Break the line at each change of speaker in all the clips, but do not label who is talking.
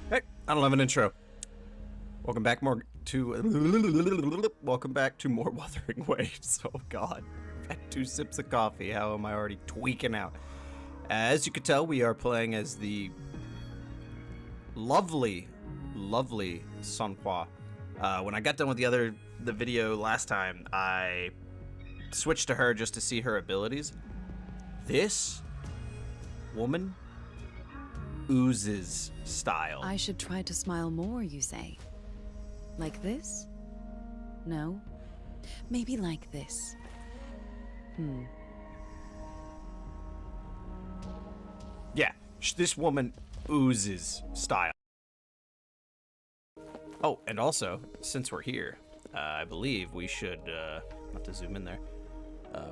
Hey, I don't have an intro. Welcome back more to more Wuthering Waves. Oh god. I've had 2 sips of coffee. How am I already tweaking out? As you can tell, we are playing as the lovely Sunhua. When I got done with the video last time, I switched to her just to see her abilities. This woman oozes style.
I should try to smile more, you say? Like this? No? Maybe like this.
Yeah, this woman oozes style. Oh, and also, since we're here, I believe we should, not to zoom in there,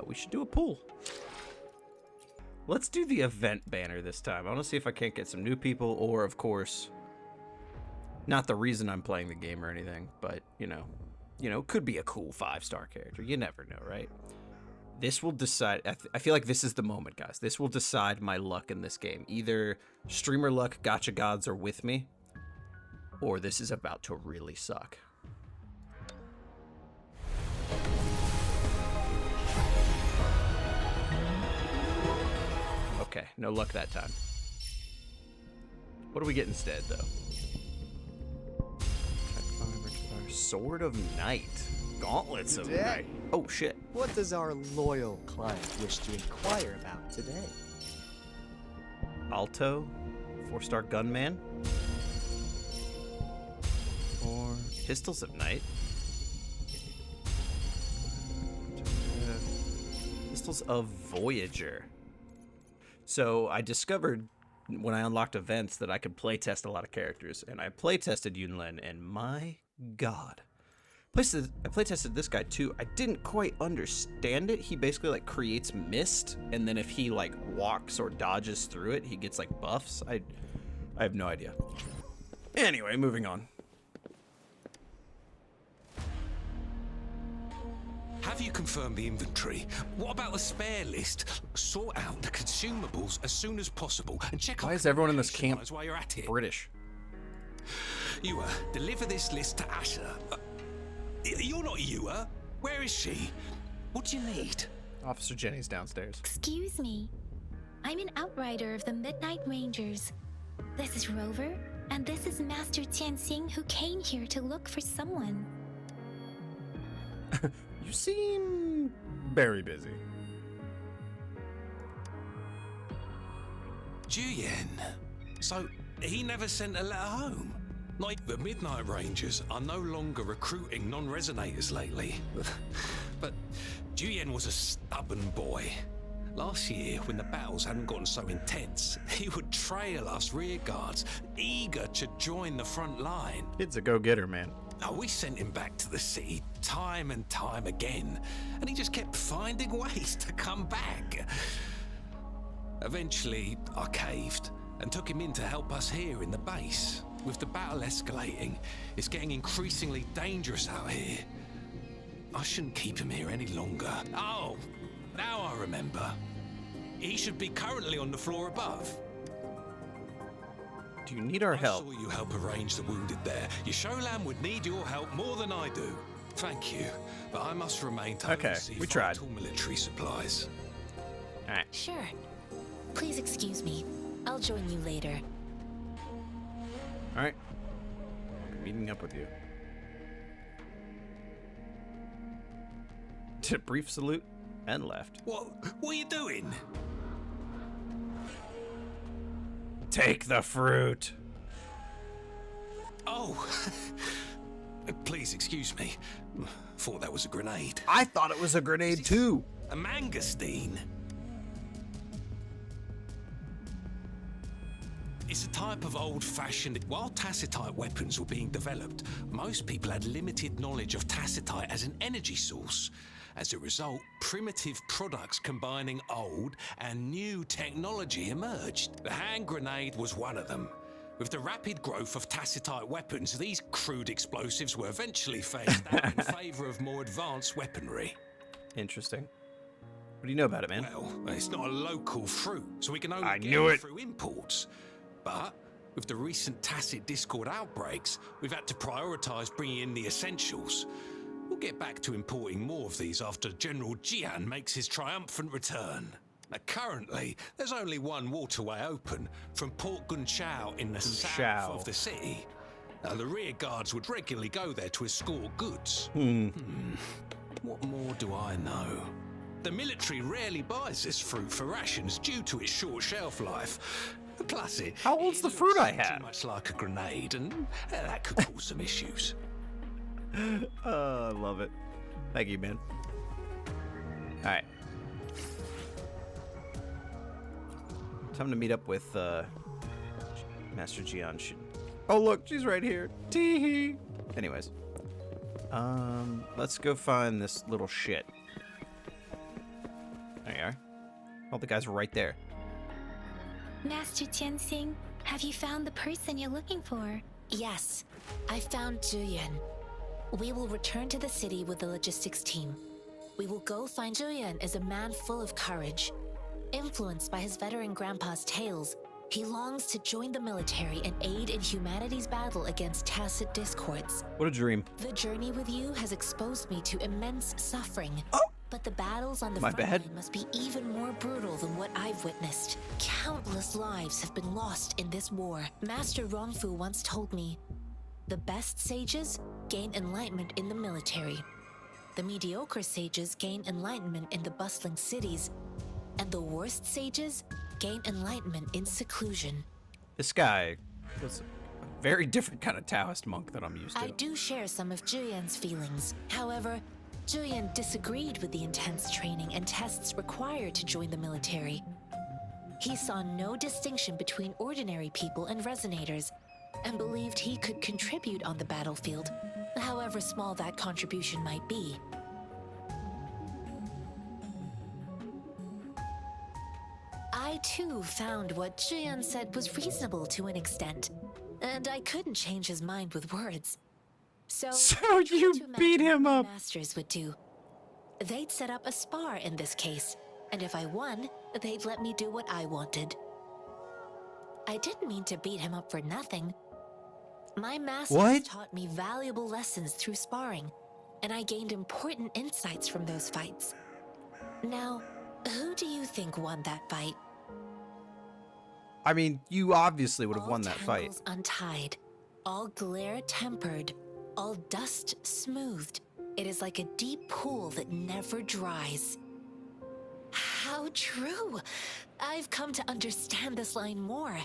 we should do a pool. Let's do the event banner this time. I want to see if I can't get some new people, or, of course, not the reason I'm playing the game or anything, but, you know, could be a cool 5-star character. You never know, right? This will decide. I feel like this is the moment, guys. This will decide my luck in this game. Either streamer luck, gacha gods are with me, or this is about to really suck. Okay, no luck that time. What do we get instead, though? Sword of Night. Gauntlets of Night. Oh, shit.
What does our loyal client wish to inquire about today?
Alto. 4-star Gunman. Or Pistols of Night. Pistols of Voyager. So I discovered when I unlocked events that I could playtest a lot of characters, and I playtested Yunlin, and my god. I playtested this guy too. I didn't quite understand it. He basically like creates mist, and then if he like walks or dodges through it, he gets like buffs. I have no idea. Anyway, moving on.
Have you confirmed the inventory? What about the spare list? Sort out the consumables as soon as possible and check out.
Why is everyone in this camp
while you're at it?
British?
Ewa, deliver this list to Asher. You're not Ewa. Where is she? What do you need?
Officer Jenny's downstairs.
Excuse me. I'm an outrider of the Midnight Rangers. This is Rover, and this is Master Tianxing, who came here to look for someone.
You seem very busy.
Juyen. So, he never sent a letter home? Like, the Midnight Rangers are no longer recruiting non-resonators lately. But Juyen was a stubborn boy. Last year, when the battles hadn't gotten so intense, he would trail us rearguards, eager to join the front line.
Kid's a go-getter, man.
Oh, we sent him back to the city time and time again, and he just kept finding ways to come back. Eventually, I caved and took him in to help us here in the base. With the battle escalating, it's getting increasingly dangerous out here. I shouldn't keep him here any longer. Oh, now I remember. He should be currently on the floor above.
Do you need our help?
I saw you help arrange the wounded there. Yasholam would need your help more than I do. Thank you, but I must remain to oversee
we tried.
vital military supplies.
All right.
Sure. Please excuse me. I'll join you later.
All right. I'll be meeting up with you. Did a brief salute and left.
What are you doing?
Take the fruit.
Oh, please excuse me. Thought that was a grenade.
I thought it was a grenade too.
A mangosteen? It's a type of old-fashioned... While tacitite weapons were being developed, most people had limited knowledge of tacitite as an energy source. As a result, primitive products combining old and new technology emerged. The hand grenade was one of them. With the rapid growth of tacitite weapons, these crude explosives were eventually phased out in favor of more advanced weaponry.
Interesting. What do you know about it, man?
Well, it's not a local fruit, so we can only
I
get
knew
it
it.
through imports. But With the recent tacit Discord outbreaks, we've had to prioritise bringing in the essentials. We'll get back to importing more of these after General Jian makes his triumphant return. Now, currently, there's only one waterway open from Port Gunchao in the south of the city. Now, the rear guards would regularly go there to escort goods. What more do I know? The military rarely buys this fruit for rations due to its short shelf life. Plus,
How old's the fruit I have?
Too much like a grenade, and that could cause some issues.
I love it. Thank you, man. All right. Time to meet up with Master Jian. Oh, look, she's right here. Tee-hee. Anyways. Let's go find this little shit. There you are. Oh, the guy's right there.
Master Tianxing, have you found the person you're looking for?
Yes, I found Zhuyan. We will return to the city with the logistics team. We will go find Zhuyan is a man full of courage. Influenced by his veteran grandpa's tales, he longs to join the military and aid in humanity's battle against tacit discords.
What a dream.
The journey with you has exposed me to immense suffering. But the battles on the
My
front
bad.
line must be even more brutal than what I've witnessed. Countless lives have been lost in this war. Master Rongfu once told me, the best sages gain enlightenment in the military. The mediocre sages gain enlightenment in the bustling cities. And the worst sages gain enlightenment in seclusion.
This guy was a very different kind of Taoist monk that I'm used to.
I do share some of Zhuyan's feelings. However, Zhuyan disagreed with the intense training and tests required to join the military. He saw no distinction between ordinary people and resonators, and believed he could contribute on the battlefield, however small that contribution might be. I too found what Zhuyan said was reasonable to an extent, and I couldn't change his mind with words. So
you
to
beat
imagine
him
what
up.
my masters would do. They'd set up a spar in this case, and if I won, they'd let me do what I wanted. I didn't mean to beat him up for nothing. My masters
What?
taught me valuable lessons through sparring, and I gained important insights from those fights. Now, who do you think won that fight?
I mean, you obviously would have
All
won that fight.
tangles untied, all glare tempered, all dust smoothed. It is like a deep pool that never dries. How true! I've come to understand this line more.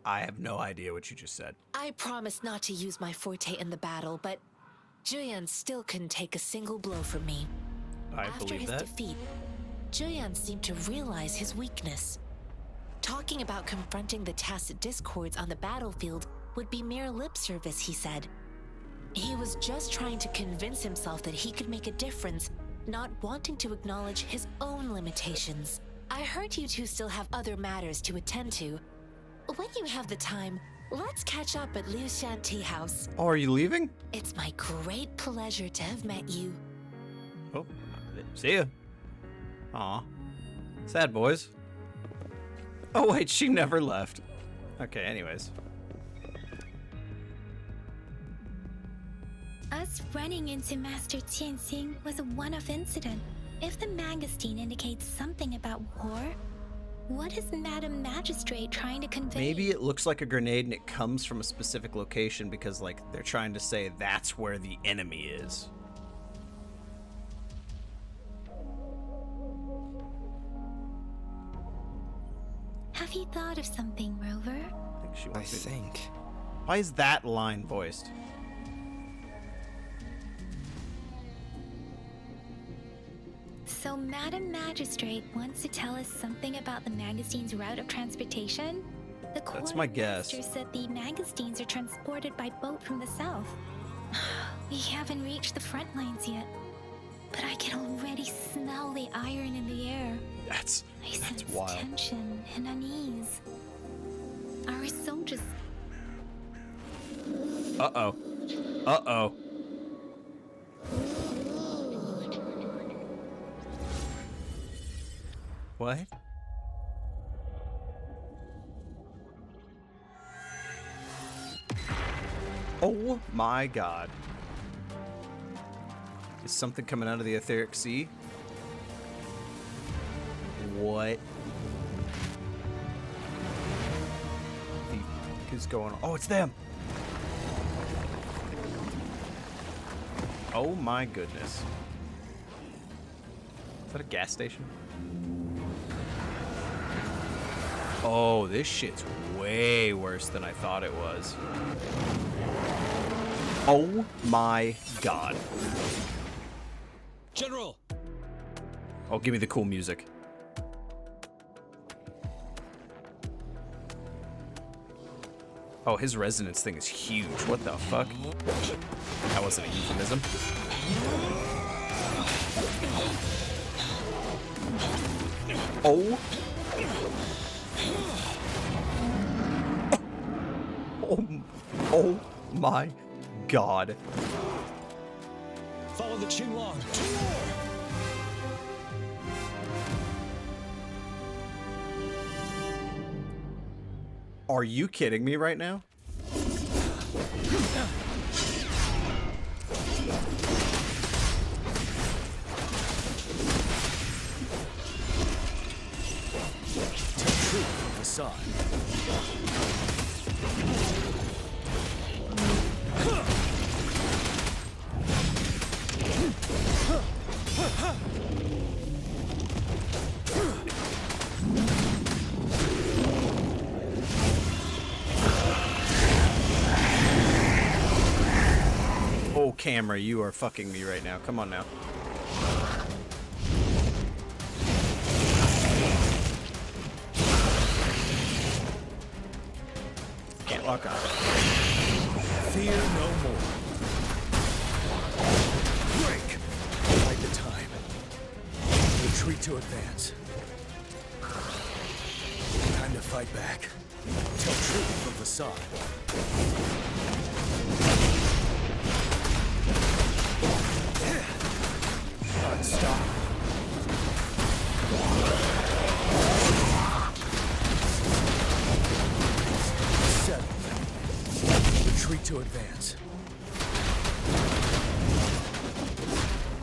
I have no idea what you just said.
I promised not to use my forte in the battle, but Zhuyan still couldn't take a single blow from me.
I
After
believe
his
that.
defeat, Zhuyan seemed to realize his weakness. Talking about confronting the tacit discords on the battlefield would be mere lip service, he said. He was just trying to convince himself that he could make a difference, not wanting to acknowledge his own limitations. I heard you two still have other matters to attend to. When you have the time, let's catch up at Liu Shan Tea House.
Oh, are you leaving?
It's my great pleasure to have met you.
Oh, see ya. Aw. Sad boys. Oh, wait, she never left. Okay, anyways.
Us running into Master Tianxing was a one-off incident. If the magazine indicates something about war, what is Madam Magistrate trying to convey?
Maybe it looks like a grenade and it comes from a specific location because, like, they're trying to say that's where the enemy is.
Have you thought of something, Rover?
I think she
I
wants to.
think.
Why is that line voiced?
So Madam Magistrate wants to tell us something about the magazine's route of transportation? The
That's my guess.
quartermaster said the magazines are transported by boat from the south. We haven't reached the front lines yet, but I can already smell the iron in the air.
That's
I sense
wild.
tension and unease. Our soldiers.
Uh-oh. Uh-oh. What? Oh my god. Is something coming out of the etheric sea? What the fuck is going on? Oh, it's them! Oh my goodness. Is that a gas station? Oh, this shit's way worse than I thought it was. Oh my god.
General!
Oh, give me the cool music. Oh, his resonance thing is huge. What the fuck? That wasn't a euphemism. Oh. Oh my god.
Follow the Qinglong. To war!
Are you kidding me right now? Oh, camera, you are fucking me right now. Come on now. Can't lock on.
Fear no more. Break! Fight the time. Retreat to advance. Time to fight back. Tell truth from facade. Stop. Settle. Retreat to advance.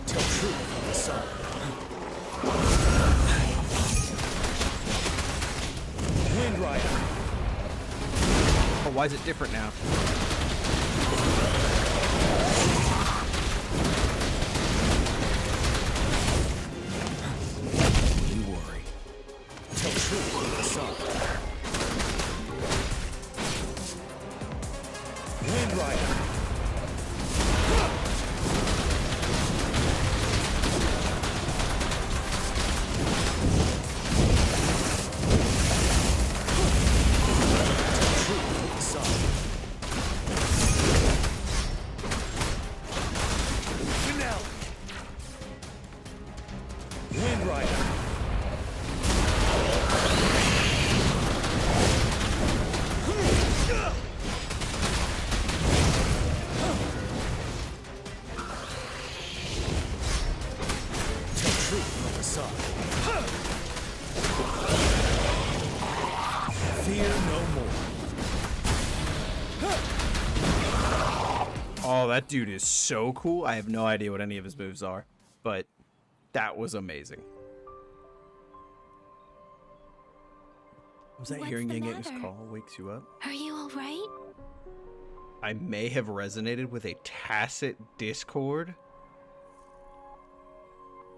Tell truth on the side. Wind Rider.
Oh, why is it different now?
Wind Rider. Wind Rider. Fear no more.
Oh, that dude is so cool. I have no idea what any of his moves are, but that was amazing. Was that
What's
hearing
the
Yang Yang's
matter?
call wakes you up?
Are you alright?
I may have resonated with a tacit discord.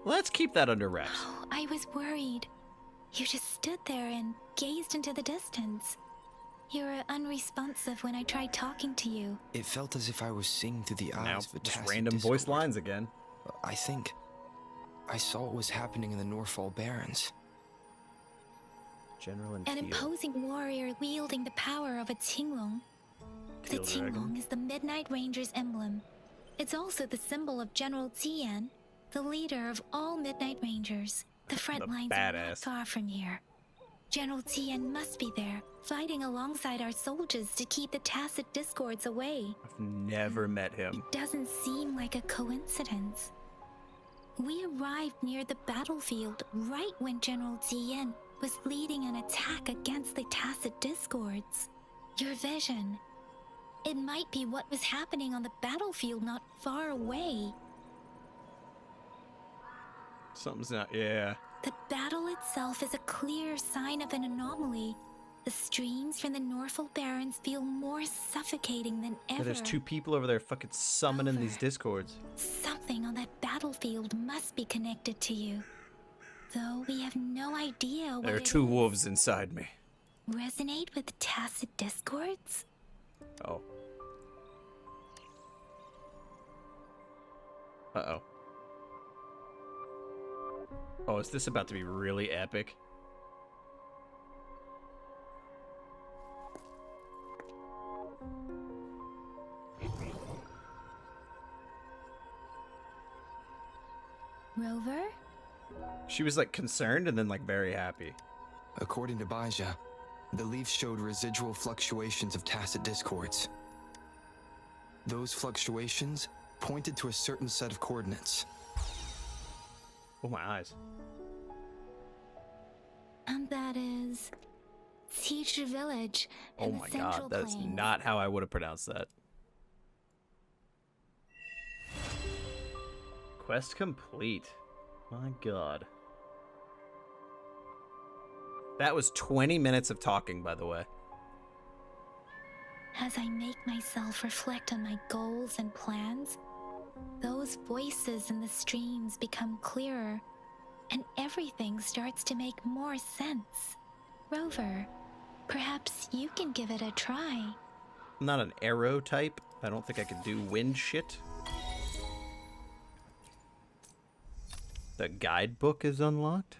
Let's keep that under wraps.
Oh, I was worried. You just stood there and gazed into the distance. You were unresponsive when I tried talking to you.
It felt as if I was seeing through the
Now,
eyes of a
just
tacit
random voice
discord.
lines again.
I think I saw what was happening in the Norfall Barrens.
General and
An
Field.
imposing warrior wielding the power of a Qinglong. The
Field dragon.
Qinglong is the Midnight Ranger's emblem. It's also the symbol of General Tian, the leader of all Midnight Rangers. The front
The
lines are not
badass.
far from here. General Tian must be there, fighting alongside our soldiers to keep the tacit discords away.
I've never met him.
It doesn't seem like a coincidence. We arrived near the battlefield right when General Tian was leading an attack against the tacit discords. Your vision, It might be what was happening on the battlefield not far away.
Something's not. Yeah.
The battle itself is a clear sign of an anomaly. The streams from the Norfolk Barrens feel more suffocating than ever.
Yeah, there's two people over there fucking summoning these discords.
Something on that battlefield must be connected to you. Though we have no idea what
There are
it
two
is.
wolves inside me.
Resonate with tacit discords?
Oh. Uh-oh. Oh, is this about to be really epic?
Rover?
She was like concerned and then like very happy.
According to Baija, the leaf showed residual fluctuations of tacit discords. Those fluctuations pointed to a certain set of coordinates.
Oh, my eyes.
And that is Siege Village in
Oh
the
my
Central
god, that's
Plains.
not how I would have pronounced that. Quest complete. My god. That was 20 minutes of talking, by the way.
As I make myself reflect on my goals and plans, those voices in the streams become clearer, and everything starts to make more sense. Rover, perhaps you can give it a try.
I'm not an arrow type. I don't think I can do wind shit. The guidebook is unlocked?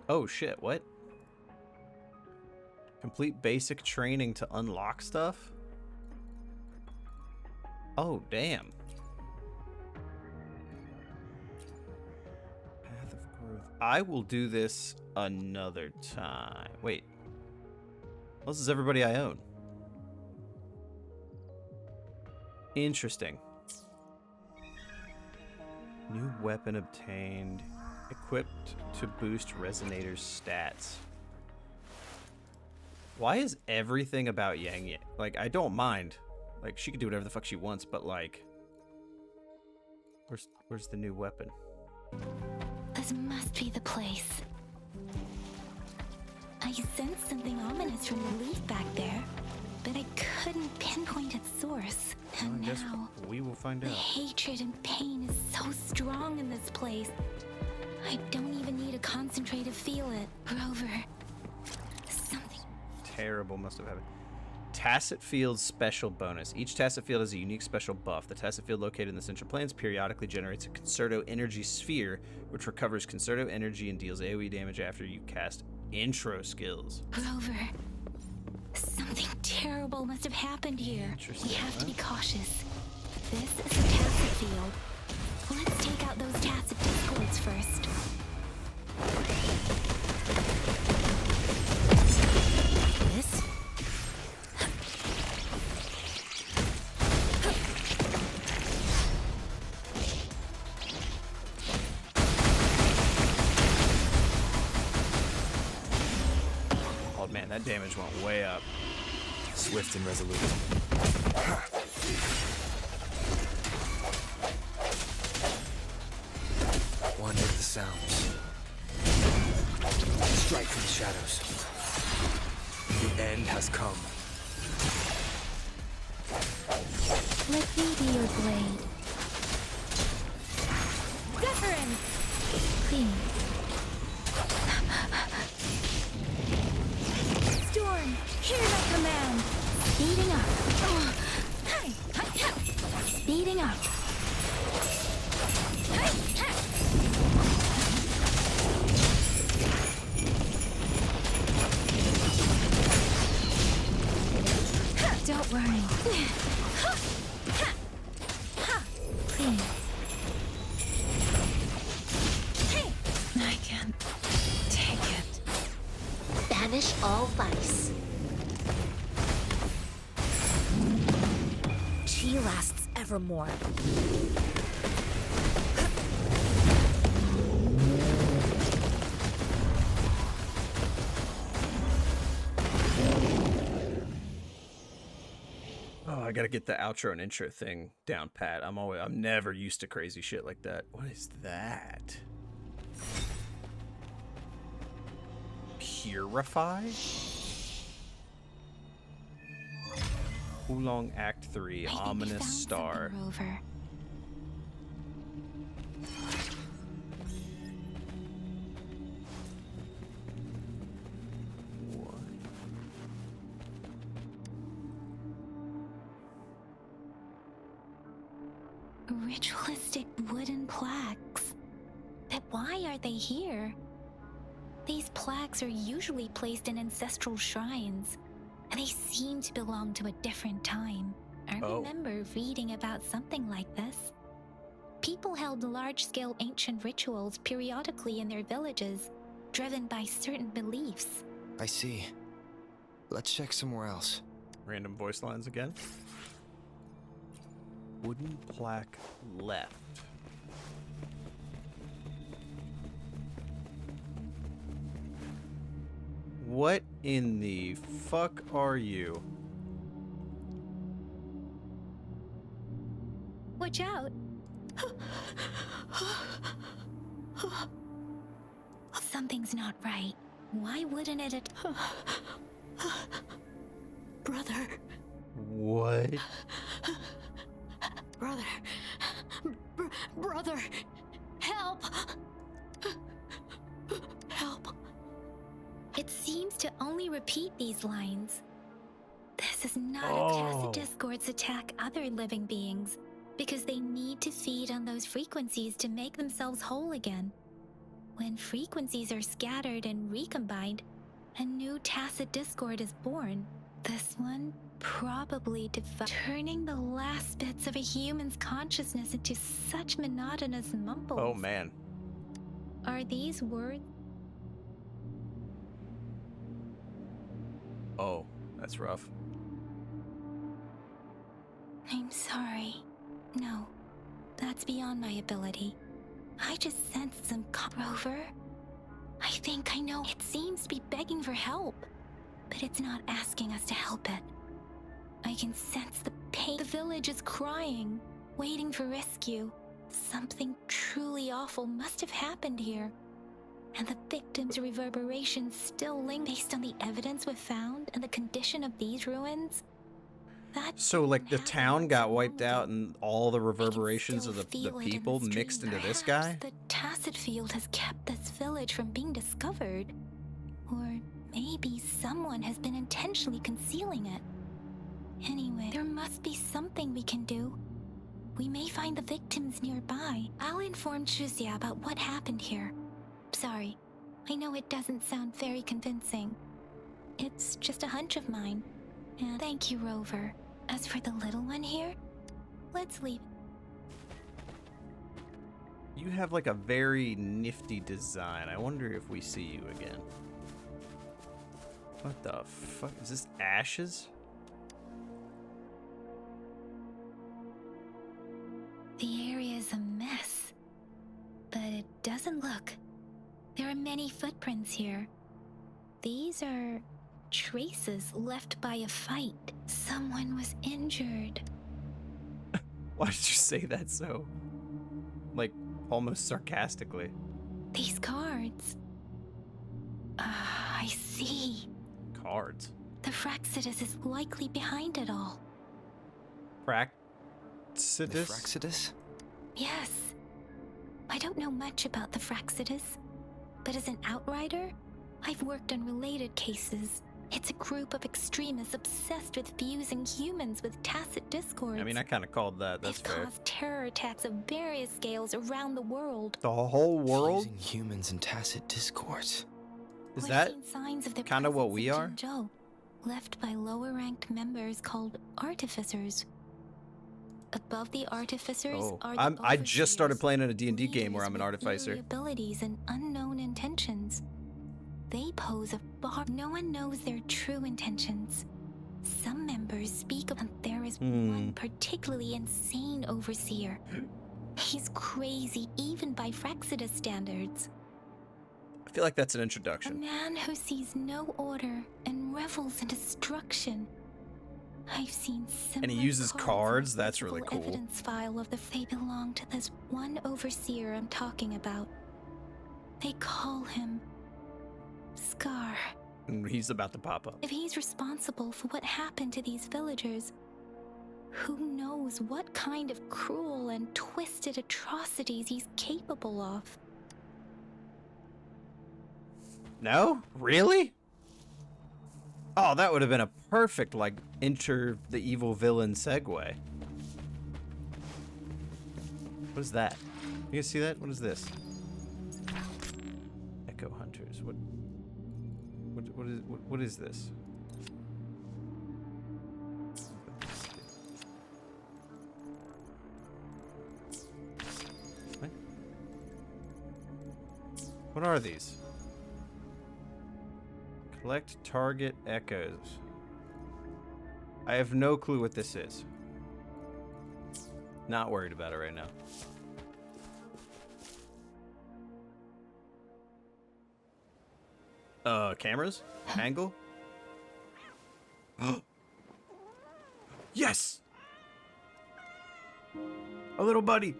Oh shit, what? Complete basic training to unlock stuff? Oh, damn. Path of growth. I will do this another time. Wait. This is everybody I own. Interesting. New weapon obtained. Equipped to boost Resonator's stats. Why is everything about Yang Yang? Like, I don't mind. Like, she can do whatever the fuck she wants, but like... Where's the new weapon?
This must be the place. I sensed something ominous from the leaf back there, but I couldn't pinpoint its source. And
I guess
now,
we will find
the
out.
hatred and pain is so strong in this place. I don't even need to concentrate to feel it. Rover, something...
Terrible must have happened. Tacit Field special bonus. Each Tacit Field has a unique special buff. The Tacit Field located in the Central Plains periodically generates a Concerto Energy Sphere, which recovers Concerto energy and deals AoE damage after you cast intro skills.
Rover, something terrible must have happened here.
Interesting,
We have to
huh?
be cautious. This is a Tacit Field. Let's take out those Tacit discords first.
This?
Oh man, that damage went way up.
Swift and resolute. Wander the sounds. Strike from the shadows. The end has come.
Let me be your blade. Deference! Clean. Storm, hear my command. Speeding up. Speeding up. Don't worry. Clean. I can't take it.
Banish all vice. Chi lasts evermore.
Oh, I gotta get the outro and intro thing down pat. I'm never used to crazy shit like that. What is that? Purify? Oolong Act 3,
I think we
Ominous
found
Star.
something, Rover. Ritualistic wooden plaques. But why are they here? These plaques are usually placed in ancestral shrines, and they seem to belong to a different time. I remember reading about something like this. People held large-scale ancient rituals periodically in their villages, driven by certain beliefs.
I see. Let's check somewhere else.
Random voice lines again. Wooden plaque left. What in the fuck are you?
Watch out! Something's not right. Why wouldn't it? Brother.
What?
Brother. Brother. Help! Help. It seems to only repeat these lines. This is not a tacit discords attack other living beings, because they need to feed on those frequencies to make themselves whole again. When frequencies are scattered and recombined, a new tacit discord is born. This one probably turning the last bits of a human's consciousness into such monotonous mumbles.
Oh man.
Are these words?
Oh, that's rough.
I'm sorry. No, that's beyond my ability. I just sensed some Rover. I think I know. It seems to be begging for help, but it's not asking us to help it. I can sense the pain. The village is crying, waiting for rescue. Something truly awful must have happened here. And the victims' reverberations still linger based on the evidence we've found and the condition of these ruins.
So, like, the town got wiped out and all the reverberations of the people mixed into this guy?
The tacit field has kept this village from being discovered. Or maybe someone has been intentionally concealing it. Anyway, there must be something we can do. We may find the victims nearby. I'll inform Shuzia about what happened here. Sorry, I know it doesn't sound very convincing. It's just a hunch of mine. And thank you, Rover. As for the little one here, let's leave.
You have like a very nifty design. I wonder if we see you again. What the fuck? Is this ashes?
The area is a mess, but it doesn't look. There are many footprints here. These are traces left by a fight. Someone was injured.
Why did you say that so, like, almost sarcastically?
These cards. I see.
Cards?
The Fractsidus is likely behind it all.
Fractsidus?
The Fractsidus?
Yes. I don't know much about the Fractsidus, but as an outrider, I've worked on related cases. It's a group of extremists obsessed with fusing humans with tacit discords.
I mean, I kind of called that. That's
They've
fair.
caused terror attacks of various scales around the world.
The whole world?
Fusing humans and tacit discords.
Is
We've
that
seen signs of their
kind of what
presence
we
in
are?
Jinzhou, left by lower-ranked members called artificers. Above the artificers are the
I just started
overseers,
playing in a D&D game where I'm an
leaders with
artificer.
eerie abilities and unknown intentions. They pose a bar. No one knows their true intentions. Some members speak of, and there is one particularly insane overseer. He's crazy even by Fractsidus standards.
I feel like that's an
A
introduction.
man who sees no order and revels in destruction. I've seen similar
And he uses cards?
in the
That's really
physical
cool.
Evidence file of they belong to this one overseer I'm talking about. They call him Scar.
He's about to pop up.
If he's responsible for what happened to these villagers, who knows what kind of cruel and twisted atrocities he's capable of?
No? Really? Oh, that would have been a perfect, like, enter the evil villain segue. What is that? You guys see that? What is this? Echo Hunters. What is this? What? What are these? Collect target echoes. I have no clue what this is. Not worried about it right now. Cameras? Angle? Yes! A little buddy.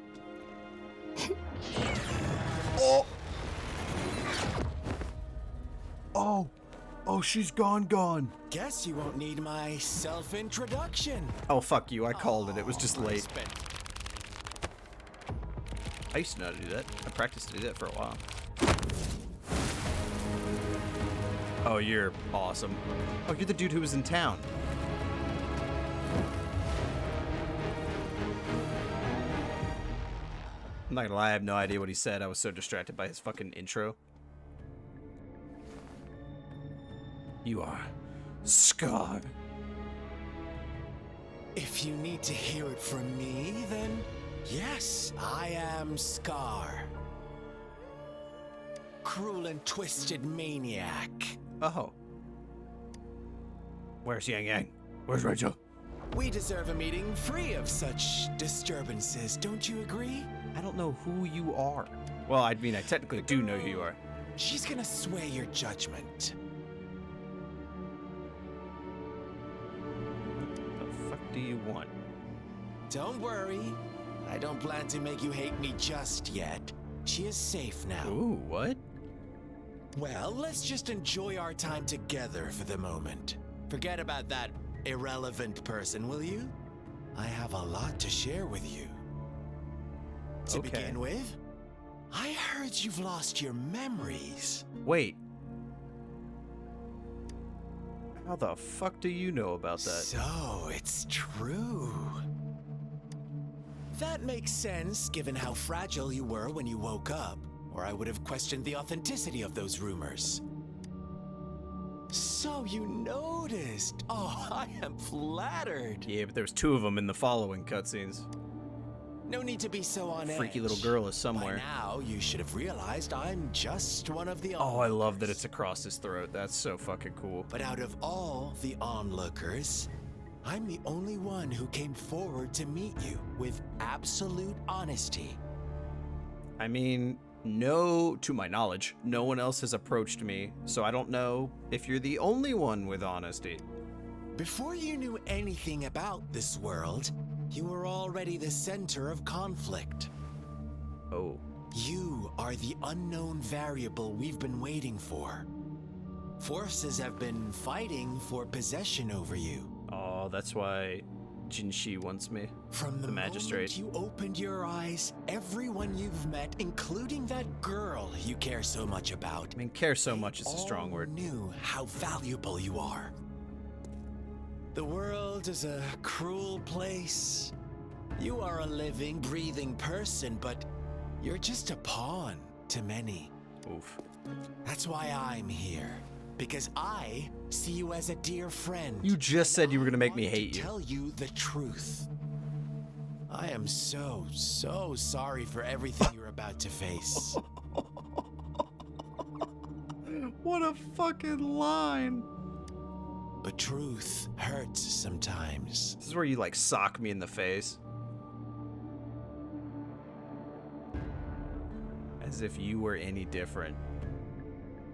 Oh! Oh, she's gone.
Guess you won't need my self-introduction.
Oh, fuck you. I called it. It was just late. I used to know how to do that. I practiced to do that for a while. Oh, you're awesome. Oh, you're the dude who was in town. I'm not gonna lie, I have no idea what he said. I was so distracted by his fucking intro. You are Scar.
If you need to hear it from me, then yes, I am Scar. Cruel and twisted maniac.
Oh. Where's Yang Yang? Where's Rachel?
We deserve a meeting free of such disturbances, don't you agree?
I don't know who you are. Well, I mean, I technically do know who you are.
She's gonna sway your judgment.
What the fuck do you want?
Don't worry. I don't plan to make you hate me just yet. She is safe now.
Ooh, what?
Well, let's just enjoy our time together for the moment. Forget about that irrelevant person, will you? I have a lot to share with you. To
Okay.
begin with, I heard you've lost your memories.
Wait. How the fuck do you know about that?
So, it's true. That makes sense, given how fragile you were when you woke up, or I would have questioned the authenticity of those rumors. So you noticed. Oh, I am flattered.
Yeah, but there's two of them in the following cutscenes.
No need to be so on edge.
Freaky little girl is somewhere.
By now, you should have realized I'm just one of the
Oh, I love that
onlookers.
it's across his throat. That's so fucking cool.
But out of all the onlookers, I'm the only one who came forward to meet you with absolute honesty.
I mean, no, to my knowledge, no one else has approached me, so I don't know if you're the only one with honesty.
Before you knew anything about this world, you were already the center of conflict.
Oh.
You are the unknown variable we've been waiting for. Forces have been fighting for possession over you.
Oh, that's why Jinshi wants me.
From the
magistrate.
moment you opened your eyes, everyone you've met, including that girl you care so much about,
I mean, care so much is a strong
all
word.
knew how valuable you are. The world is a cruel place. You are a living, breathing person, but you're just a pawn to many.
Oof.
That's why I'm here. Because I see you as a dear friend.
You just said you were gonna make me
I want
hate
to
you.
tell you the truth. I am so sorry for everything you're about to face.
What a fucking line.
But truth hurts sometimes.
This is where you like sock me in the face. As if you were any different.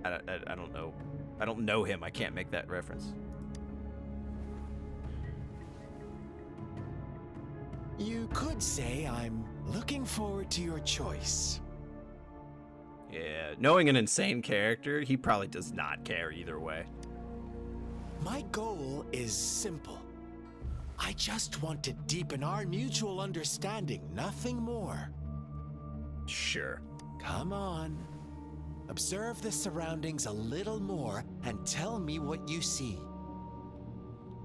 I don't know. I don't know him. I can't make that reference.
You could say I'm looking forward to your choice.
Yeah, knowing an insane character, he probably does not care either way.
My goal is simple. I just want to deepen our mutual understanding, nothing more.
Sure.
Come on. Observe the surroundings a little more and tell me what you see.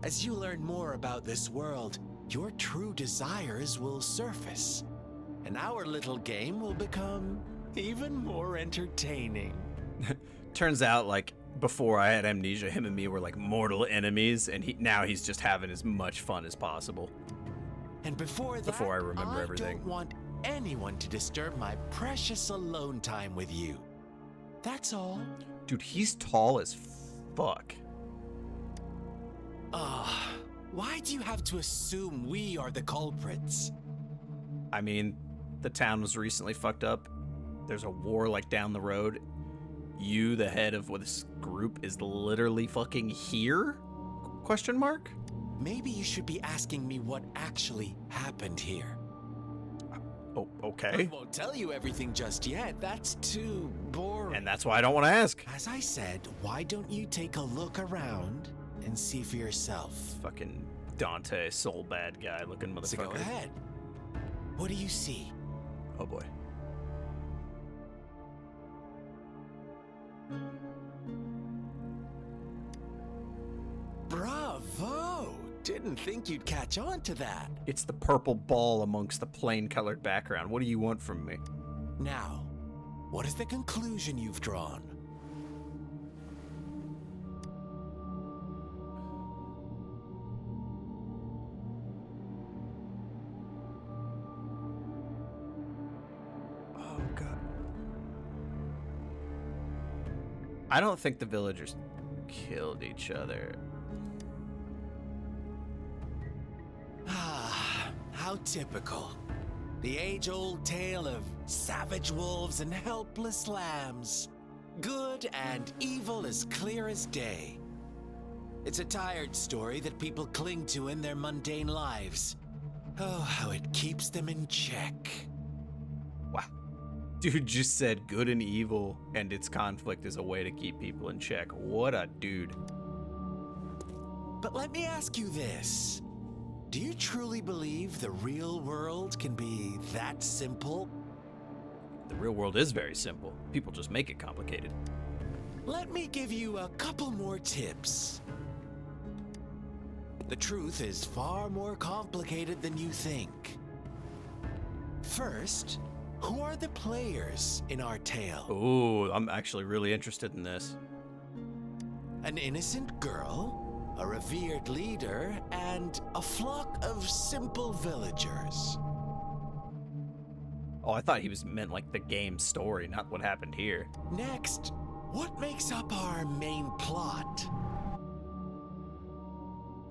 As you learn more about this world, your true desires will surface, and our little game will become even more entertaining.
Turns out, like, before I had amnesia, him and me were like mortal enemies, and now he's just having as much fun as possible.
And before that,
Before I remember everything.
don't want anyone to disturb my precious alone time with you. That's all.
Dude, he's tall as fuck.
Why do you have to assume we are the culprits?
I mean, the town was recently fucked up. There's a war like down the road. You, the head of this group, is literally fucking here? Question mark?
Maybe you should be asking me what actually happened here.
Oh,
I
okay.
won't tell you everything just yet. That's too boring.
And that's why I don't want to ask.
As I said, why don't you take a look around and see for yourself?
Fucking Dante, soul bad guy looking motherfucker.
So go ahead. What do you see?
Oh boy.
Bravo! Didn't think you'd catch on to that.
It's the purple ball amongst the plain colored background. What do you want from me?
Now, what is the conclusion you've drawn?
Oh god. I don't think the villagers killed each other.
How typical. The age-old tale of savage wolves and helpless lambs. Good and evil as clear as day. It's a tired story that people cling to in their mundane lives. Oh, how it keeps them in check.
Wow. Dude just said good and evil and its conflict is a way to keep people in check. What a dude.
But let me ask you this. Do you truly believe the real world can be that simple?
The real world is very simple. People just make it complicated.
Let me give you a couple more tips. The truth is far more complicated than you think. First, who are the players in our tale?
Ooh, I'm actually really interested in this.
An innocent girl, a revered leader, and a flock of simple villagers.
Oh, I thought he was meant like the game story, not what happened here.
Next, what makes up our main plot?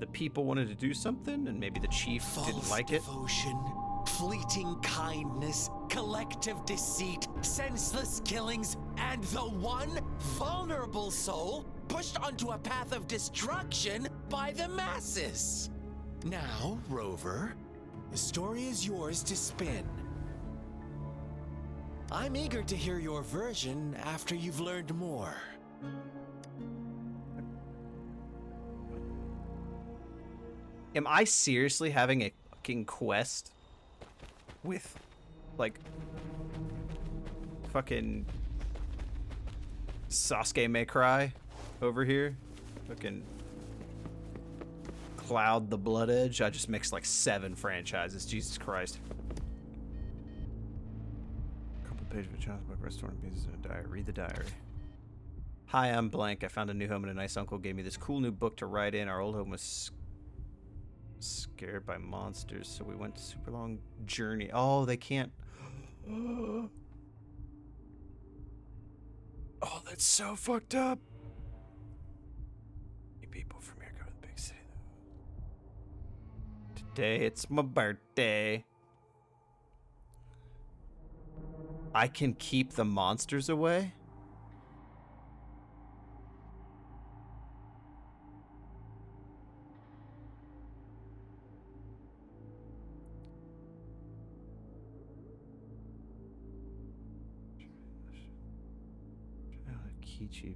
The people wanted to do something, and maybe the chief didn't like it.
Devotion, fleeting kindness, collective deceit, senseless killings, and the one vulnerable soul pushed onto a path of destruction by the masses. Now, Rover, the story is yours to spin. I'm eager to hear your version after you've learned more.
Am I seriously having a fucking quest with, like, fucking Sasuke May Cry over here? Fucking Cloud the Blood Edge? I just mixed like 7 franchises. Jesus Christ. Couple pages of a child's book, restoring pieces in a diary. Read the diary. Hi, I'm blank. I found a new home and a nice uncle gave me this cool new book to write in. Our old home was scared by monsters, so we went a super long journey. Oh, they can't. Oh, that's so fucked up. You people from here go to the big city, though. Today, it's my birthday. I can keep the monsters away? Kichi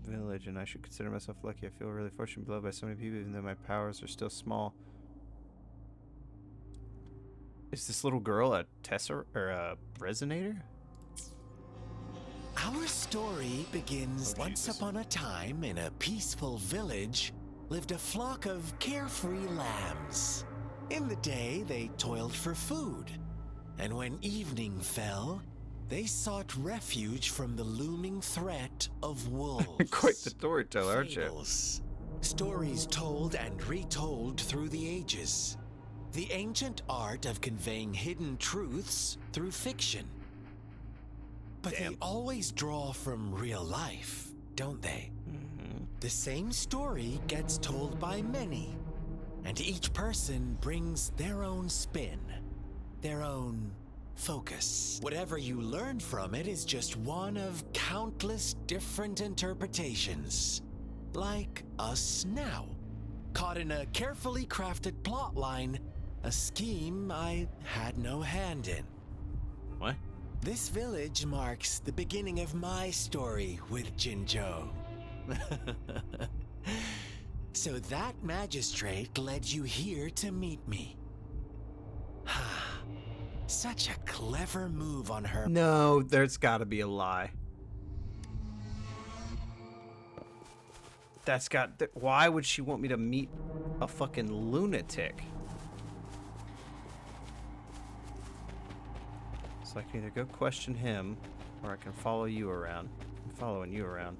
village, and I should consider myself lucky. I feel really fortunate and beloved by so many people, even though my powers are still small. Is this little girl a or a resonator?
Our story begins
Oh,
once
Jesus.
upon a time in a peaceful village lived a flock of carefree lambs. In the day, they toiled for food, and when evening fell, they sought refuge from the looming threat of wolves.
Quite the storyteller, aren't you?
Fables. Stories told and retold through the ages. The ancient art of conveying hidden truths through fiction. But
Damn.
they always draw from real life, don't they?
Mm-hmm.
The same story gets told by many, and each person brings their own spin, their own focus. Whatever you learn from it is just one of countless different interpretations. Like us now, caught in a carefully crafted plotline, a scheme I had no hand in.
What?
This village marks the beginning of my story with Jinzhou. So that magistrate led you here to meet me. Such a clever move on her.
No, there's got to be a lie. That's got. Why would she want me to meet a fucking lunatic? So I can either go question him, or I can follow you around. I'm following you around.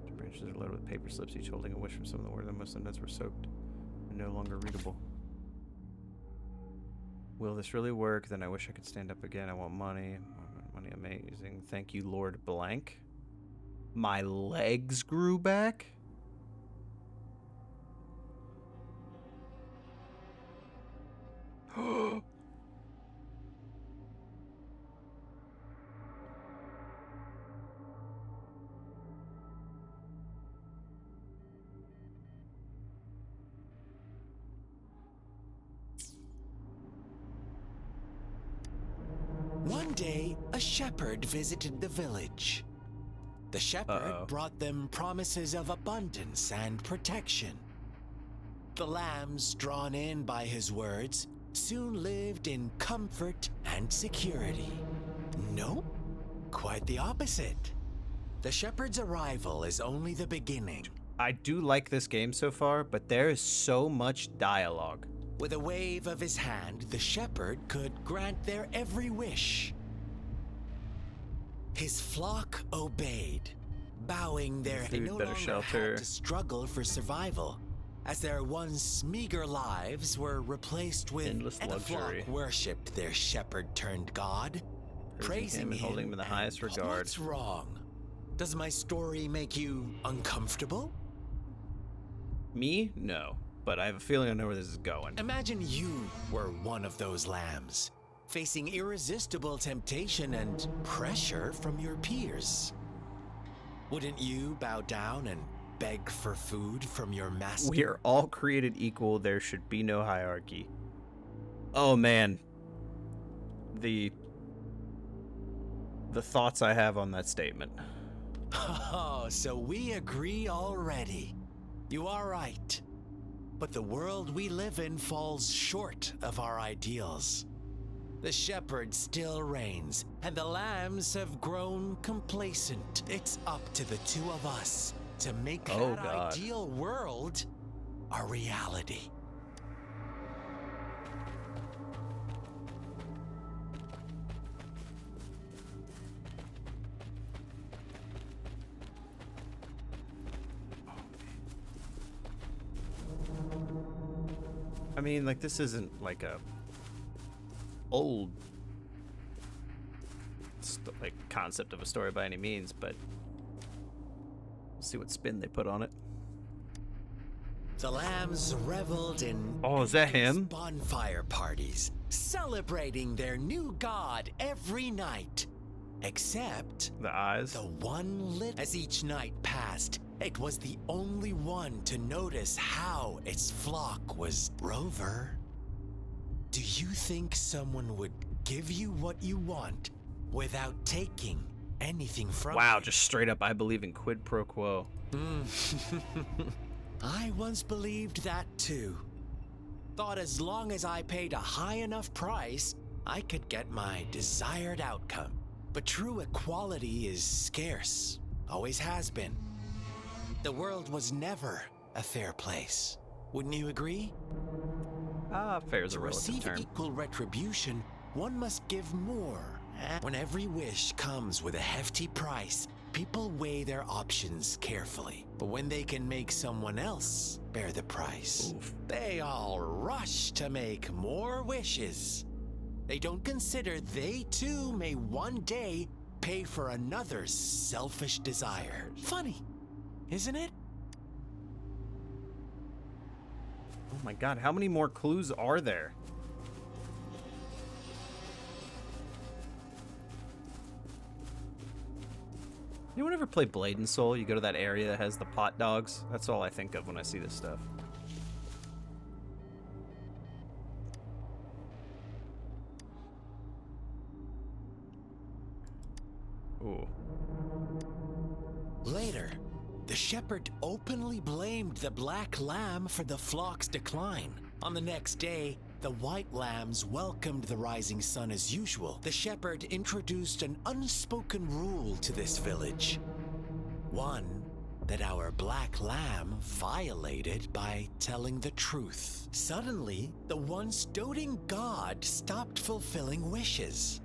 The branches are loaded with paper slips, each holding a wish from some of the words. Most of the notes were soaked and no longer readable. Will this really work? Then I wish I could stand up again. I want money. Money, amazing. Thank you, Lord Blank. My legs grew back?
One day, a shepherd visited the village. The shepherd brought them promises of abundance and protection. The lambs, drawn in by his words, soon lived in comfort and security. Nope, quite the opposite. The shepherd's arrival is only the beginning.
I do like this game so far, but there is so much dialogue.
With a wave of his hand, the shepherd could grant their every wish. His flock obeyed, bowing their
Food,
no
better
longer
shelter.
had to struggle for survival, as their once meager lives were replaced with
Endless
and
luxury.
the flock worshipped their shepherd-turned-god,
Praising him and holding him in the highest
and
regard.
What's wrong? Does my story make you uncomfortable?
Me? No. But I have a feeling I know where this is going.
Imagine you were one of those lambs, facing irresistible temptation and pressure from your peers. Wouldn't you bow down and beg for food from your master?
We are all created equal. There should be no hierarchy. Oh man. The thoughts I have on that statement.
Oh, so we agree already. You are right. But the world we live in falls short of our ideals. The shepherd still reigns, and the lambs have grown complacent. It's up to the two of us to make
Oh,
that
God.
ideal world a reality.
I mean, like, this isn't like a old like concept of a story by any means, but we'll see what spin they put on it.
The lambs reveled in
Oh, is that him?
bonfire parties, celebrating their new god every night. Except
The eyes.
the one lit. As each night passed, it was the only one to notice how its flock was. Rover, do you think someone would give you what you want without taking anything from
Wow,
you.
just straight up, I believe in quid pro quo.
I once believed that too. Thought as long as I paid a high enough price, I could get my desired outcome. But true equality is scarce, always has been. The world was never a fair place. Wouldn't you agree?
Fair is a
To
relative
receive
term.
equal retribution, one must give more. When every wish comes with a hefty price, people weigh their options carefully. But when they can make someone else bear the price, they all rush to make more wishes. They don't consider they too may one day pay for another's selfish desire. Funny, isn't it?
Oh my god, how many more clues are there? Anyone ever play Blade and Soul? You go to that area that has the pot dogs? That's all I think of when I see this stuff. Ooh.
Later, the shepherd openly blamed the black lamb for the flock's decline. On the next day, the white lambs welcomed the rising sun as usual. The shepherd introduced an unspoken rule to this village. One that our black lamb violated by telling the truth. Suddenly, the once doting god stopped fulfilling wishes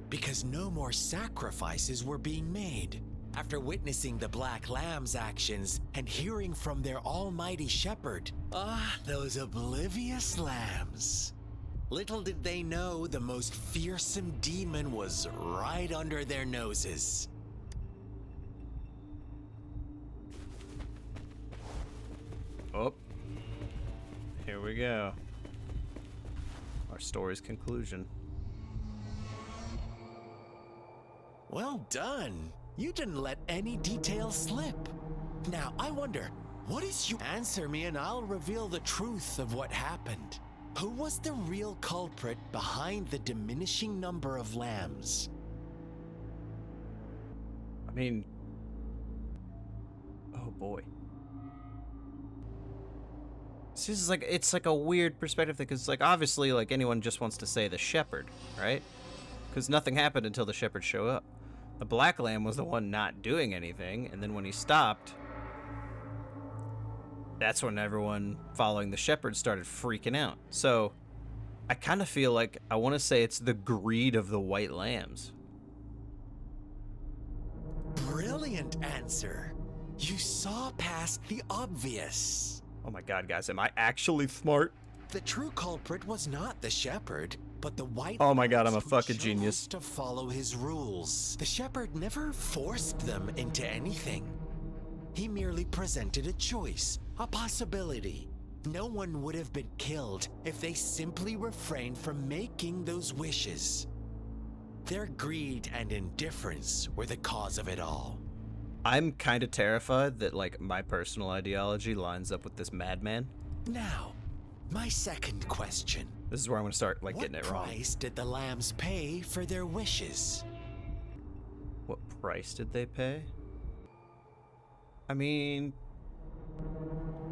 because no more sacrifices were being made. After witnessing the Black Lamb's actions and hearing from their almighty shepherd, those oblivious lambs. Little did they know the most fearsome demon was right under their noses.
Oh. Here we go. Our story's conclusion.
Well done. You didn't let any details slip. Now, I wonder, what is you answer me and I'll reveal the truth of what happened. Who was the real culprit behind the diminishing number of lambs?
I mean... Oh boy. This is like, it's like a weird perspective thing, because like obviously like anyone just wants to say the shepherd, right? Because nothing happened until the shepherd showed up. The black lamb was the one not doing anything, and then when he stopped, that's when everyone following the shepherd started freaking out. So I kind of feel like I want to say it's the greed of the white lambs.
Brilliant answer. You saw past the obvious.
Oh my god, guys, am I actually smart?
The true culprit was not the shepherd, but the white
Oh my god, I'm a
lambs who
fucking
chose
genius.
to follow his rules. The shepherd never forced them into anything. He merely presented a choice, a possibility. No one would have been killed if they simply refrained from making those wishes. Their greed and indifference were the cause of it all.
I'm kind of terrified that like my personal ideology lines up with this madman.
Now, my second question.
This is where I'm gonna start like getting it
What
wrong.
price did the lambs pay for their wishes?
What price did they pay? I mean,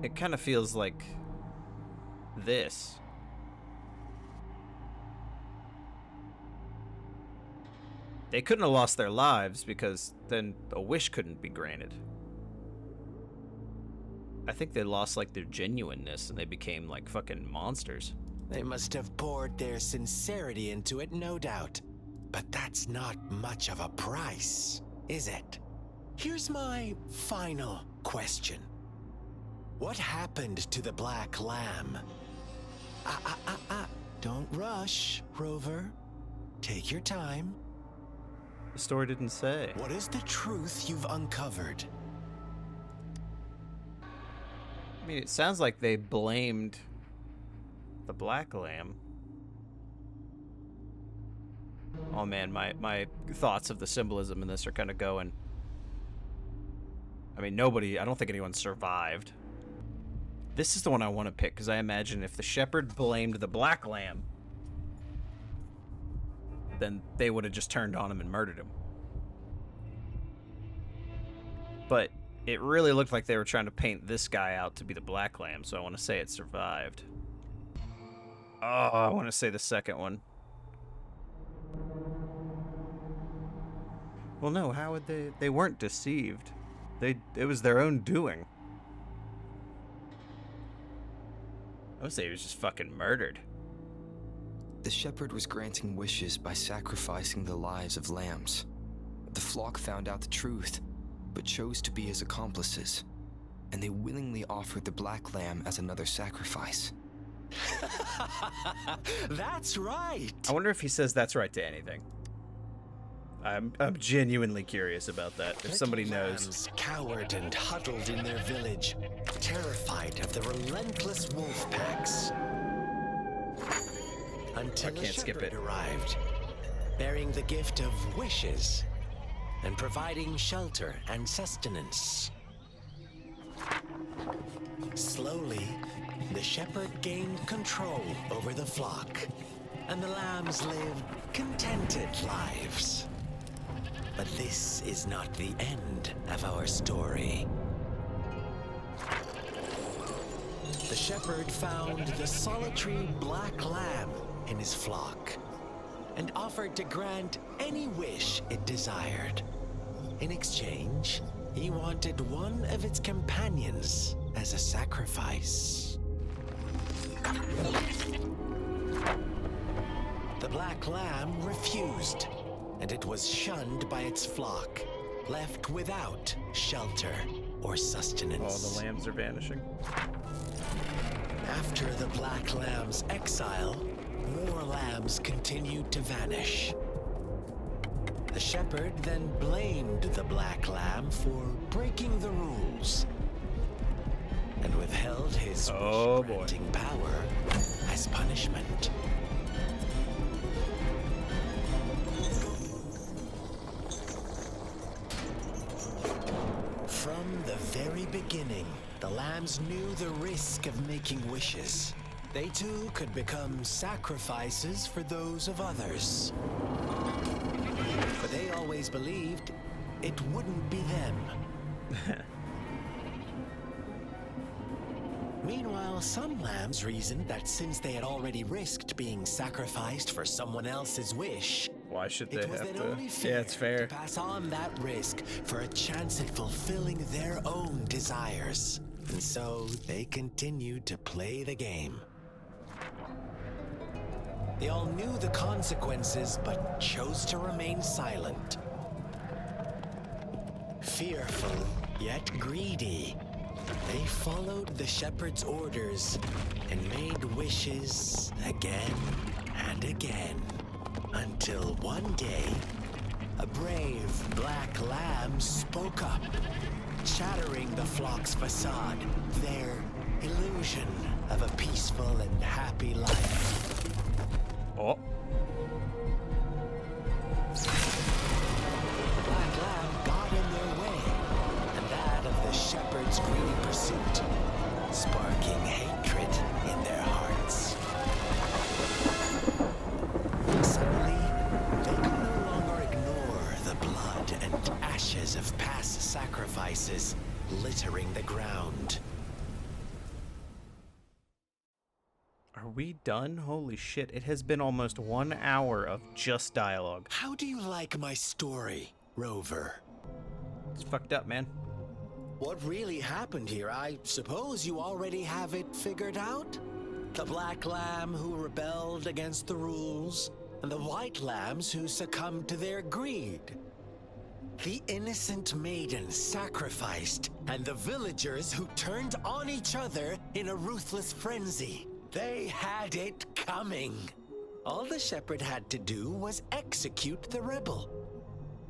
it kind of feels like this. They couldn't have lost their lives because then a wish couldn't be granted. I think they lost like their genuineness and they became like fucking monsters.
They must have poured their sincerity into it, no doubt. But that's not much of a price, is it? Here's my final question. What happened to the Black Lamb? Don't rush, Rover. Take your time.
The story didn't say.
What is the truth you've uncovered?
I mean, it sounds like they blamed the Black Lamb. Oh man, my thoughts of the symbolism in this are kind of going. I mean, I don't think anyone survived. This is the one I want to pick, because I imagine if the shepherd blamed the Black Lamb, then they would have just turned on him and murdered him. But it really looked like they were trying to paint this guy out to be the Black Lamb, so I want to say it survived. Oh, I want to say the second one. Well, no, how would they? They weren't deceived. It was their own doing. I would say he was just fucking murdered.
The shepherd was granting wishes by sacrificing the lives of lambs. The flock found out the truth, but chose to be his accomplices, and they willingly offered the black lamb as another sacrifice.
That's right.
I wonder if he says that's right to anything. I'm genuinely curious about that. If somebody knows.
Lambs cowered and huddled in their village, terrified of the relentless wolf packs. Until
I can't
a
skip
shepherd
it.
arrived, bearing the gift of wishes and providing shelter and sustenance. Slowly, the shepherd gained control over the flock, and the lambs lived contented lives. But this is not the end of our story. The shepherd found the solitary black lamb in his flock and offered to grant any wish it desired. In exchange, he wanted one of its companions as a sacrifice. The black lamb refused, and it was shunned by its flock, left without shelter or
All
sustenance.
the lambs are vanishing.
After the black lamb's exile, more lambs continued to vanish. The shepherd then blamed the black lamb for breaking the rules and withheld his
Oh, boy.
wish-granting power as punishment. From the very beginning, the lambs knew the risk of making wishes. They too could become sacrifices for those of others. But they always believed it wouldn't be them. Meanwhile, some lambs reasoned that since they had already risked being sacrificed for someone else's wish,
Why should they
it was
have
then
to?
only
Yeah,
fair
it's fair.
to pass on that risk for a chance at fulfilling their own desires. And so they continued to play the game. They all knew the consequences, but chose to remain silent. Fearful, yet greedy, they followed the shepherd's orders and made wishes again and again. Until one day, a brave black lamb spoke up, shattering the flock's facade, their illusion of a peaceful and happy life.
Oh,
The black lamb got in their way, and that of the shepherd's greedy pursuit, sparking hatred in their hearts. Suddenly, they could no longer ignore the blood and ashes of past sacrifices littering the ground.
are we done? Holy shit, it has been almost 1 hour of just dialogue.
How do you like my story, Rover?
It's fucked up, man.
What really happened here? I suppose you already have it figured out? The black lamb who rebelled against the rules, and the white lambs who succumbed to their greed. The innocent maiden sacrificed, and the villagers who turned on each other in a ruthless frenzy. They had it coming. All the shepherd had to do was execute the rebel.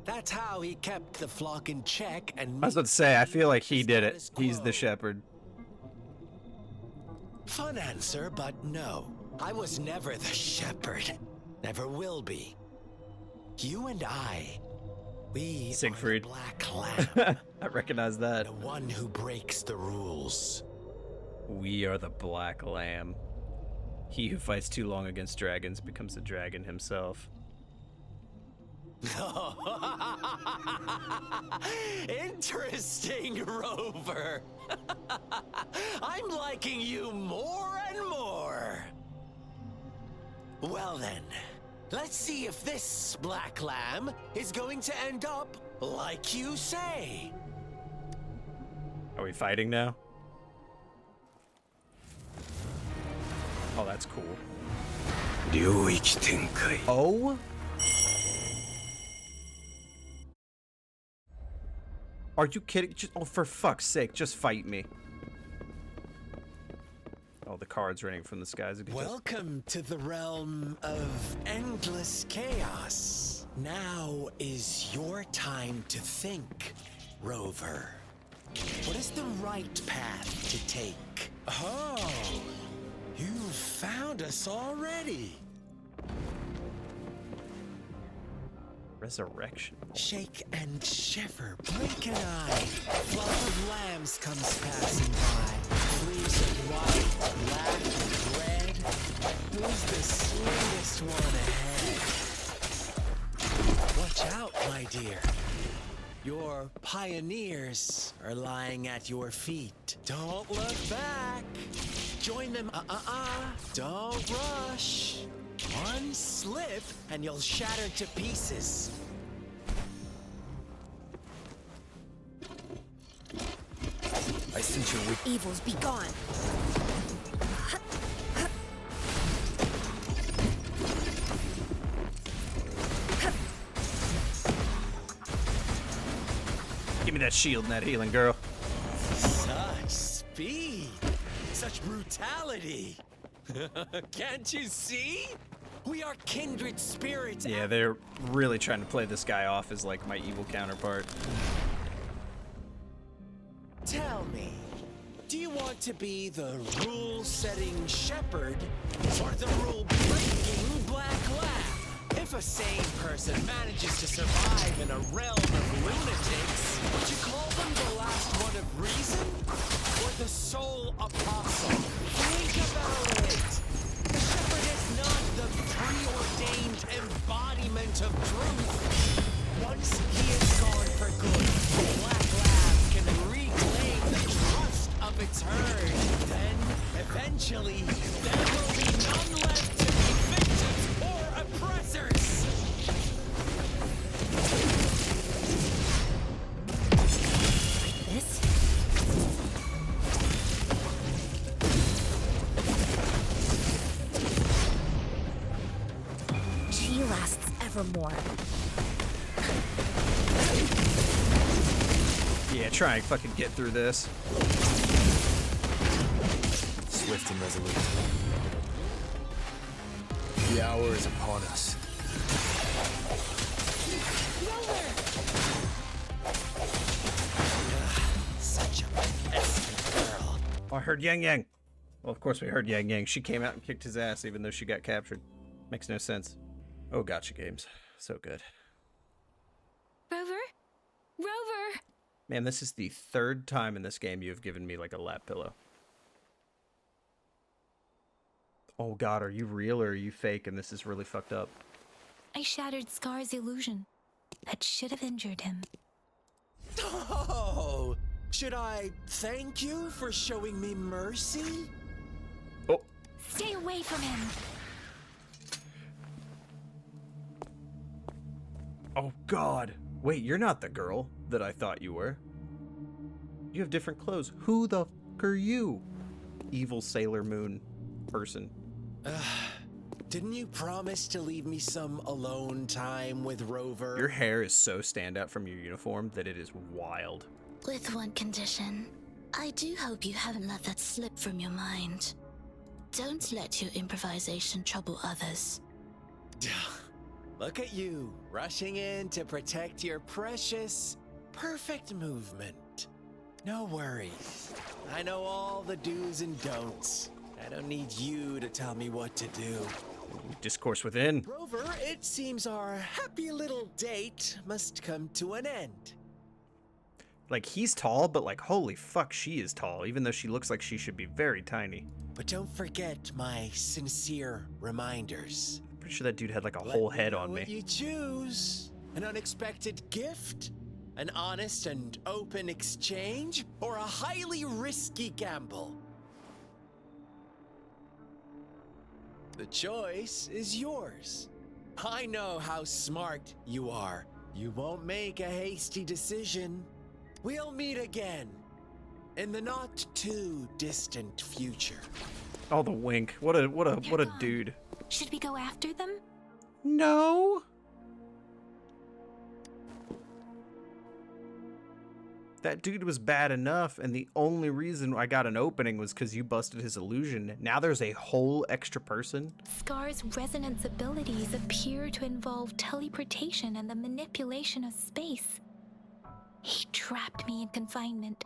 That's how he kept the flock in check and
I was about to say, I feel like he did it. He's the shepherd.
Fun answer, but no. I was never the shepherd. Never will be. You and I, we
Siegfried.
are the black lamb,
I recognize that.
the one who breaks the rules.
We are the Black Lamb. He who fights too long against dragons becomes a dragon himself.
Interesting, Rover. I'm liking you more and more. Well then, let's see if this black lamb is going to end up like you say.
Are we fighting now? Oh, that's cool. Oh? Are you kidding? Oh, for fuck's sake, just fight me. Oh, the cards raining from the skies.
Welcome to the realm of endless chaos. Now is your time to think, Rover. What is the right path to take? Oh, you found us already.
Resurrection.
Shake and shiver, blink an eye. Flock of lambs comes passing by. Fleece of white, black, and red. Who's the sweetest one ahead? Watch out, my dear. Your pioneers are lying at your feet. Don't look back. Join them. Don't rush. One slip and you'll shatter to pieces.
I sense your weak.
Evils be gone.
Give me that shield and that healing, girl.
Such speed. Such brutality. Can't you see? We are kindred spirits.
Yeah, they're really trying to play this guy off as like my evil counterpart.
Tell me, do you want to be the rule-setting shepherd or the rule-breaking black lamb? If a sane person manages to survive in a realm of lunatics, would you call them the last one of reason or the sole apostle? Think about it. The shepherd is not the preordained embodiment of truth. Once he is gone for good, the black lamb can reclaim the trust of its herd. Then, eventually, there will be none left to be victims or oppressors.
This? She lasts evermore.
Yeah, try and fucking get through this.
Swift and resolute. The hour is upon us.
Such a pesky girl.
Oh, I heard Yang Yang. Well, of course we heard Yang Yang. She came out and kicked his ass even though she got captured. Makes no sense. Oh, gotcha games. So good.
Rover? Rover!
Man, this is the third time in this game you've given me like a lap pillow. Oh god, are you real or are you fake and this is really fucked up?
I shattered Scar's illusion. That should have injured him.
Oh, should I thank you for showing me mercy?
Oh,
Stay away from him!
oh god. Wait, you're not the girl that I thought you were. You have different clothes. Who the fuck are you? Evil Sailor Moon person.
Didn't you promise to leave me some alone time with Rover?
Your hair is so standout from your uniform that it is wild.
With one condition. I do hope you haven't let that slip from your mind. Don't let your improvisation trouble others.
Look at you, rushing in to protect your precious, perfect movement. No worries. I know all the do's and don'ts. I don't need you to tell me what to do.
Discourse within.
Rover, it seems our happy little date must come to an end.
Like, he's tall, but like, holy fuck, she is tall, even though she looks like she should be very tiny.
But don't forget my sincere reminders.
Pretty sure that dude had like a whole head on
What
me.
you choose. An unexpected gift? An honest and open exchange? Or a highly risky gamble? The choice is yours. I know how smart you are. You won't make a hasty decision. We'll meet again in the not too distant future.
Oh, the wink. What a dude.
Should we go after them?
No. That dude was bad enough, and the only reason I got an opening was because you busted his illusion. Now there's a whole extra person.
Scar's resonance abilities appear to involve teleportation and the manipulation of space. He trapped me in confinement,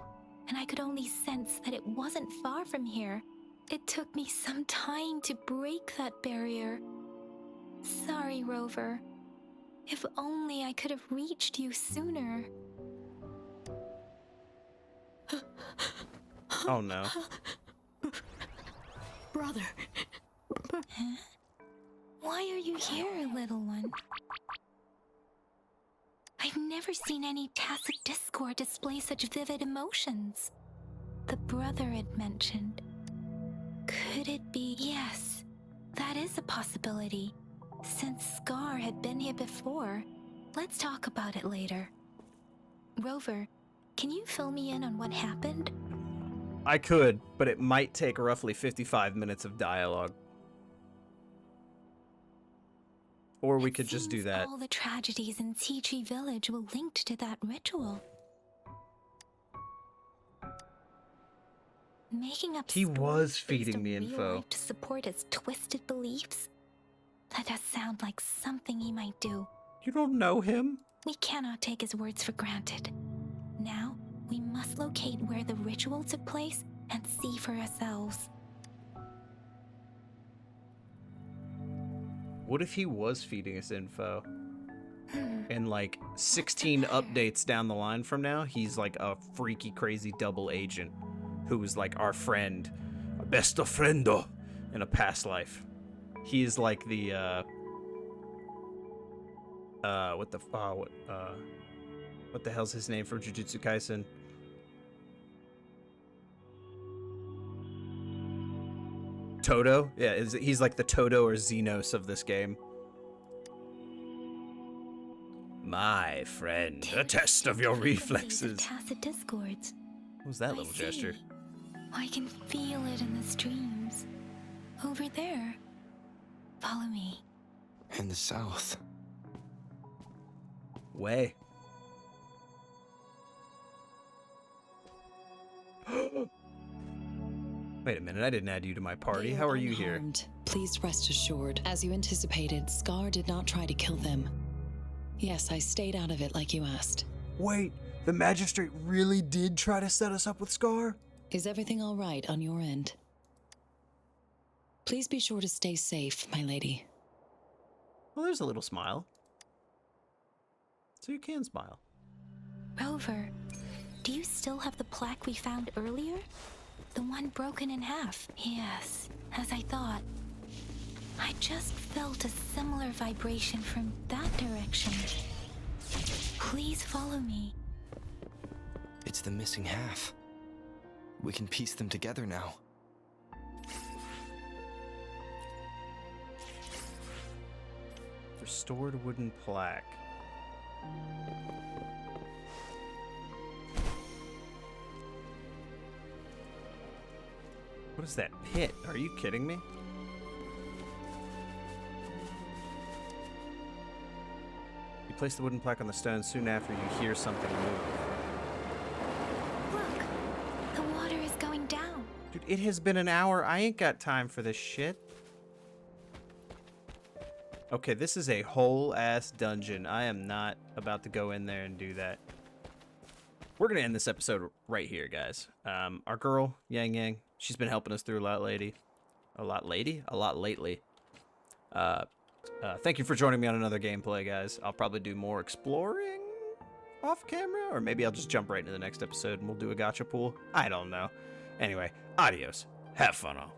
and I could only sense that it wasn't far from here. It took me some time to break that barrier. Sorry, Rover. If only I could have reached you sooner.
Oh no.
Brother.
Huh? Why are you here, little one? I've never seen any tacit discord display such vivid emotions. The brother it mentioned. Could it be? Yes, that is a possibility. Since Scar had been here before, let's talk about it later. Rover, can you fill me in on what happened?
I could, but it might take roughly 55 minutes of dialogue. Or we could just do that.
All the tragedies in Tea Tree Village were linked to that ritual. Making up
He was
stories
feeding
based on
me
real
info.
life to support his twisted beliefs. That does sound like something he might do.
You don't know him?
We cannot take his words for granted. Now, we must locate where the ritual took place and see for ourselves.
What if he was feeding us info? And like 16 updates down the line from now, he's like a freaky, crazy double agent who was like our friend, a best of friendo in a past life. He is like the what the hell's his name from Jujutsu Kaisen? Todo? Yeah, he's like the Todo or Xenos of this game. My friend, a test of your reflexes.
Tacit discords.
What was that
I
little
see.
gesture?
I can feel it in the streams. Over there. Follow me.
In the south.
Way. Wait a minute, I didn't add you to my party.
They
How are you here?
unharmed. Please rest assured, as you anticipated, Scar did not try to kill them. Yes, I stayed out of it like you asked.
Wait, the magistrate really did try to set us up with Scar?
Is everything all right on your end? Please be sure to stay safe, my lady.
Well, there's a little smile. So you can smile.
Rover, do you still have the plaque we found earlier? The one broken in half. Yes, as I thought. I just felt a similar vibration from that direction. Please follow me.
It's the missing half. We can piece them together now.
Restored wooden plaque. What is that pit? Are you kidding me? You place the wooden plaque on the stone soon after you hear something move.
Look, the water is going down.
Dude, it has been an hour. I ain't got time for this shit. Okay, this is a whole ass dungeon. I am not about to go in there and do that. We're gonna end this episode right here, guys. Our girl, Yang Yang, she's been helping us through a lot lately. A lot lately. Thank you for joining me on another gameplay, guys. I'll probably do more exploring off camera, or maybe I'll just jump right into the next episode and we'll do a gacha pool. I don't know. Anyway, adios. Have fun all.